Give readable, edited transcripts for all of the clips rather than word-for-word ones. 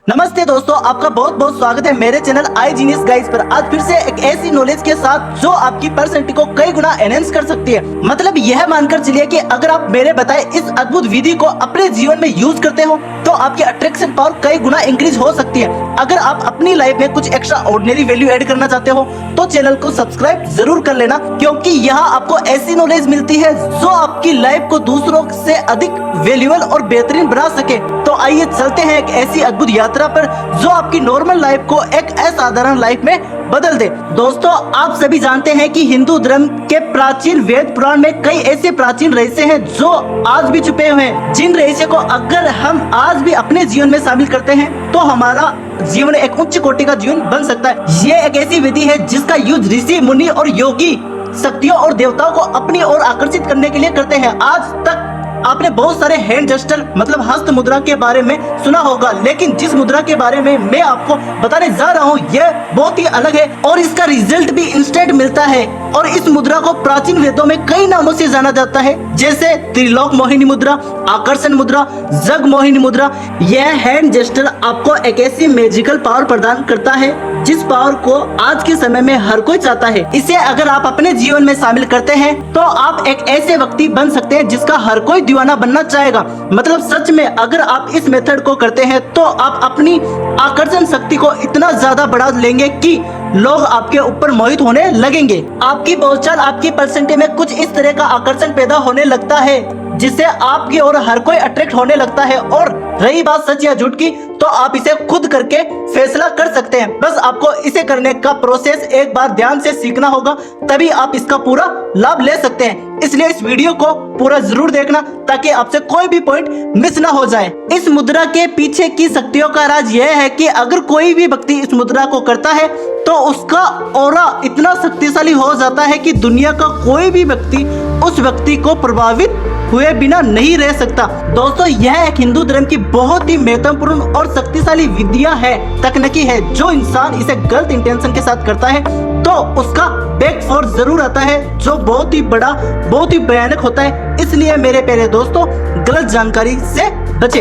नमस्ते दोस्तों, आपका बहुत बहुत स्वागत है मेरे चैनल आई जीनियस गाइस पर। आज फिर से एक ऐसी नॉलेज के साथ जो आपकी पर्सनैलिटी को कई गुना एनहेंस कर सकती है। मतलब यह मानकर चलिए कि अगर आप मेरे बताए इस अद्भुत विधि को अपने जीवन में यूज करते हो तो आपकी अट्रैक्शन पावर कई गुना इंक्रीज हो सकती है। अगर आप अपनी लाइफ में कुछ एक्स्ट्रा ऑर्डिनरी वैल्यू ऐड करना चाहते हो तो चैनल को सब्सक्राइब जरूर कर लेना, क्योंकि यहाँ आपको ऐसी नॉलेज मिलती है जो आपकी लाइफ को दूसरों से अधिक वैल्यूएबल और बेहतरीन बना सके। तो आइए चलते हैं एक ऐसी अद्भुत यात्रा पर जो आपकी नॉर्मल लाइफ को एक असाधारण लाइफ में बदल दे। दोस्तों, आप सभी जानते हैं कि हिंदू धर्म के प्राचीन वेद पुराण में कई ऐसे प्राचीन रहस्य हैं जो आज भी छुपे हुए हैं, जिन रहस्य को अगर हम आज भी अपने जीवन में शामिल करते हैं तो हमारा जीवन एक उच्च कोटि का जीवन बन सकता है। ये एक ऐसी विधि है जिसका यूज ऋषि मुनि और योगी शक्तियों और देवताओं को अपनी ओर आकर्षित करने के लिए करते हैं। आज तक आपने बहुत सारे हैंड जेस्टर मतलब हस्त मुद्रा के बारे में सुना होगा, लेकिन जिस मुद्रा के बारे में मैं आपको बताने जा रहा हूँ यह बहुत ही अलग है और इसका रिजल्ट भी इंस्टेंट मिलता है। और इस मुद्रा को प्राचीन वेदों में कई नामों से जाना जाता है, जैसे त्रिलोक मोहिनी मुद्रा, आकर्षण मुद्रा, जग मोहिनी मुद्रा। यह हैंड जेस्टर आपको एक ऐसी मैजिकल पावर प्रदान करता है जिस पावर को आज के समय में हर कोई चाहता है। इसे अगर आप अपने जीवन में शामिल करते हैं तो आप एक ऐसे व्यक्ति बन सकते हैं जिसका हर कोई दीवाना बनना चाहेगा। मतलब सच में अगर आप इस मेथड को करते हैं तो आप अपनी आकर्षण शक्ति को इतना ज्यादा बढ़ा लेंगे कि लोग आपके ऊपर मोहित होने लगेंगे। आपकी बोलचाल, आपकी पर्सनैलिटी में कुछ इस तरह का आकर्षण पैदा होने लगता है जिससे आपकी ओर हर कोई अट्रैक्ट होने लगता है। और रही बात सच या झूठ की, तो आप इसे खुद करके फैसला कर सकते हैं। बस आपको इसे करने का प्रोसेस एक बार ध्यान से सीखना होगा, तभी आप इसका पूरा लाभ ले सकते हैं। इसलिए इस वीडियो को पूरा जरूर देखना ताकि आपसे कोई भी पॉइंट मिस ना हो जाए। इस मुद्रा के पीछे की शक्तियों का राज यह है कि अगर कोई भी व्यक्ति इस मुद्रा को करता है तो उसका ऑरा इतना शक्तिशाली हो जाता है कि दुनिया का कोई भी व्यक्ति उस व्यक्ति को प्रभावित हुए बिना नहीं रह सकता। दोस्तों, यह एक हिंदू धर्म की बहुत ही महत्वपूर्ण और शक्तिशाली विद्या है, तकनीकी है। जो इंसान इसे गलत इंटेंशन के साथ करता है तो उसका बैक फोर्स जरूर आता है, जो बहुत ही बड़ा, बहुत ही भयानक होता है। इसलिए मेरे प्यारे दोस्तों, गलत जानकारी से बचे।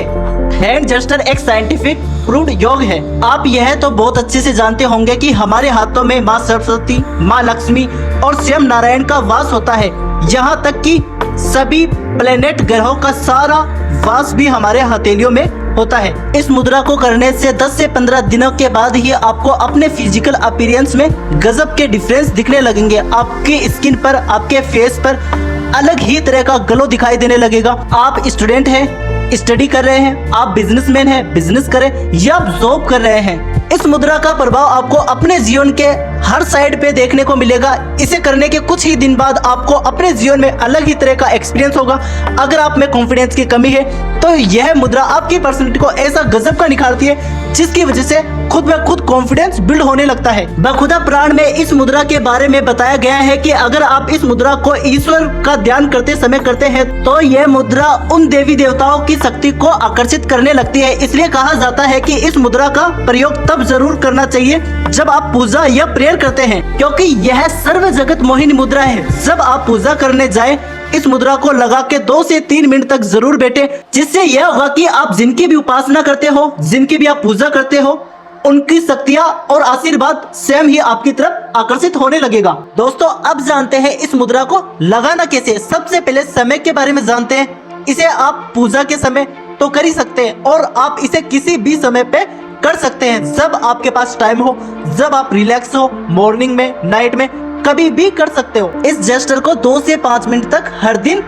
हैंड जेस्टर एक साइंटिफिक प्रूव्ड योग है। आप यह तो बहुत अच्छे से जानते होंगे कि हमारे हाथों में माँ सरस्वती, माँ लक्ष्मी और स्वयं नारायण का वास होता है। यहाँ तक कि सभी प्लेनेट ग्रहों का सारा वास भी हमारे हथेलियों में होता है। इस मुद्रा को करने से 10 से 15 दिनों के बाद ही आपको अपने फिजिकल अपीयरेंस में गजब के डिफरेंस दिखने लगेंगे। आपकी स्किन पर, आपके फेस पर अलग ही तरह का ग्लो दिखाई देने लगेगा। आप स्टूडेंट हैं, स्टडी कर रहे हैं, आप बिजनेसमैन हैं, बिजनेस करें या आप जॉब कर रहे हैं, इस मुद्रा का प्रभाव आपको अपने जीवन के हर साइड पे देखने को मिलेगा। इसे करने के कुछ ही दिन बाद आपको अपने जीवन में अलग ही तरह का एक्सपीरियंस होगा। अगर आप में कॉन्फिडेंस की कमी है तो यह मुद्रा आपकी पर्सनैलिटी को ऐसा गजब का निखारती है जिसकी वजह से खुद में खुद कॉन्फिडेंस बिल्ड होने लगता है। बखुदा पुराण में इस मुद्रा के बारे में बताया गया है कि अगर आप इस मुद्रा को ईश्वर का ध्यान करते समय करते हैं तो यह मुद्रा उन देवी देवताओं की शक्ति को आकर्षित करने लगती है। इसलिए कहा जाता है कि इस मुद्रा का प्रयोग तब जरूर करना चाहिए जब आप पूजा या प्रेयर करते हैं, क्योंकि यह सर्व जगत मोहिनी मुद्रा है। जब आप पूजा करने जाएं, इस मुद्रा को लगा के 2 से 3 मिनट तक जरूर बैठे, जिससे यह होगा कि आप जिनकी भी उपासना करते हो, जिनकी भी आप पूजा करते हो, उनकी शक्तियाँ और आशीर्वाद स्वयं ही आपकी तरफ आकर्षित होने लगेगा। दोस्तों, अब जानते हैं इस मुद्रा को लगाना कैसे। सबसे पहले समय के बारे में जानते हैं। इसे आप पूजा के समय तो कर ही सकते हैं और आप इसे किसी भी समय पे कर सकते हैं, जब आपके पास टाइम हो, जब आप रिलैक्स हो, मॉर्निंग में, नाइट में, कभी भी कर सकते हो। इस जेस्टर को 2 से 5 मिनट तक हर दिन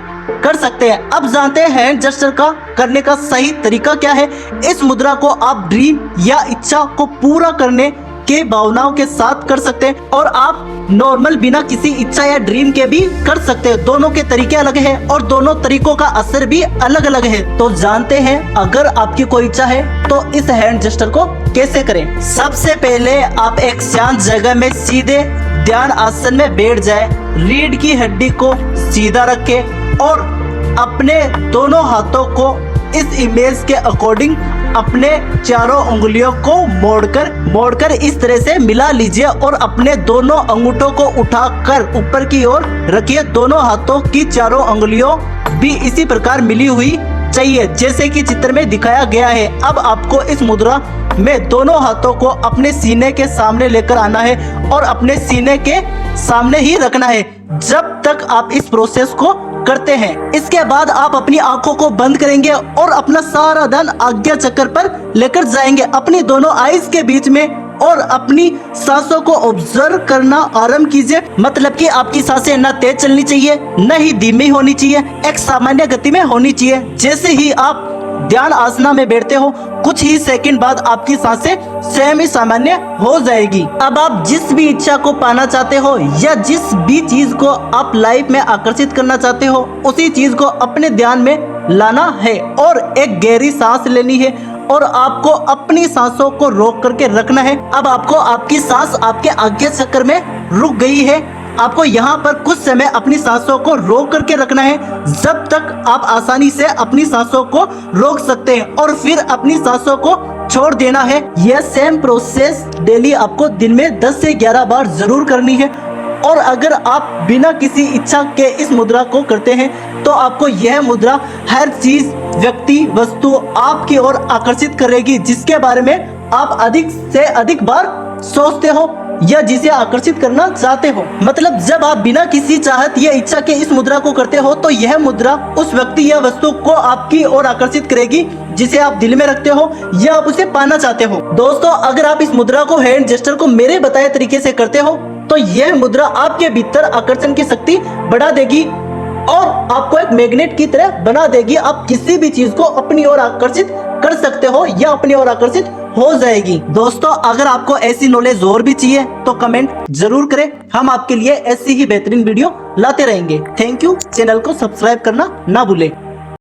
कर सकते हैं। अब जानते हैं हैंड जेस्टर का करने का सही तरीका क्या है। इस मुद्रा को आप ड्रीम या इच्छा को पूरा करने के भावनाओं के साथ कर सकते हैं और आप नॉर्मल बिना किसी इच्छा या ड्रीम के भी कर सकते हैं। दोनों के तरीके अलग हैं और दोनों तरीकों का असर भी अलग अलग है। तो जानते हैं, अगर आपकी कोई इच्छा है तो इस हैंड जेस्टर को कैसे करें। सबसे पहले आप एक शांत जगह में सीधे ध्यान आसन में बैठ जाए। रीढ़ की हड्डी को सीधा रखें और अपने दोनों हाथों को इस इमेज के अकॉर्डिंग अपने चारों उंगलियों को मोड़कर इस तरह से मिला लीजिए और अपने दोनों अंगूठों को उठाकर ऊपर की ओर रखिए। दोनों हाथों की चारों उंगलियों भी इसी प्रकार मिली हुई चाहिए जैसे कि चित्र में दिखाया गया है। अब आपको इस मुद्रा में दोनों हाथों को अपने सीने के सामने लेकर आना है और अपने सीने के सामने ही रखना है जब तक आप इस प्रोसेस को करते हैं। इसके बाद आप अपनी आंखों को बंद करेंगे और अपना सारा ध्यान आज्ञा चक्र पर लेकर जाएंगे अपनी दोनों आईज के बीच में और अपनी सांसों को ऑब्जर्व करना आरंभ कीजिए। मतलब कि आपकी सांसें न तेज चलनी चाहिए न ही धीमी होनी चाहिए, एक सामान्य गति में होनी चाहिए। जैसे ही आप ध्यान आसना में बैठते हो कुछ ही सेकंड बाद आपकी सांसें स्वयं ही सामान्य हो जाएगी। अब आप जिस भी इच्छा को पाना चाहते हो या जिस भी चीज को आप लाइफ में आकर्षित करना चाहते हो उसी चीज को अपने ध्यान में लाना है और एक गहरी सांस लेनी है और आपको अपनी सांसों को रोक करके रखना है। अब आपको आपकी सांस आपके आज्ञा चक्र में रुक गई है। आपको यहाँ पर कुछ समय अपनी सांसों को रोक करके रखना है जब तक आप आसानी से अपनी सांसों को रोक सकते हैं और फिर अपनी सांसों को छोड़ देना है। यह सेम प्रोसेस डेली आपको दिन में 10 से 11 बार जरूर करनी है। और अगर आप बिना किसी इच्छा के इस मुद्रा को करते हैं तो आपको यह मुद्रा हर चीज, व्यक्ति, वस्तु आपकी ओर आकर्षित करेगी जिसके बारे में आप अधिक से अधिक बार सोचते हो या जिसे आकर्षित करना चाहते हो। मतलब जब आप बिना किसी चाहत या इच्छा के इस मुद्रा को करते हो तो यह मुद्रा उस व्यक्ति या वस्तु को आपकी ओर आकर्षित करेगी जिसे आप दिल में रखते हो या आप उसे पाना चाहते हो। दोस्तों, अगर आप इस मुद्रा को हैंड जेस्चर को मेरे बताए तरीके से करते हो तो यह मुद्रा आपके भीतर आकर्षण की शक्ति बढ़ा देगी और आपको एक मैग्नेट की तरह बना देगी। आप किसी भी चीज को अपनी ओर आकर्षित कर सकते हो या अपनी ओर आकर्षित हो जाएगी। दोस्तों, अगर आपको ऐसी नॉलेज और भी चाहिए तो कमेंट जरूर करें, हम आपके लिए ऐसी ही बेहतरीन वीडियो लाते रहेंगे। Thank you. चैनल को सब्सक्राइब करना ना भूलें।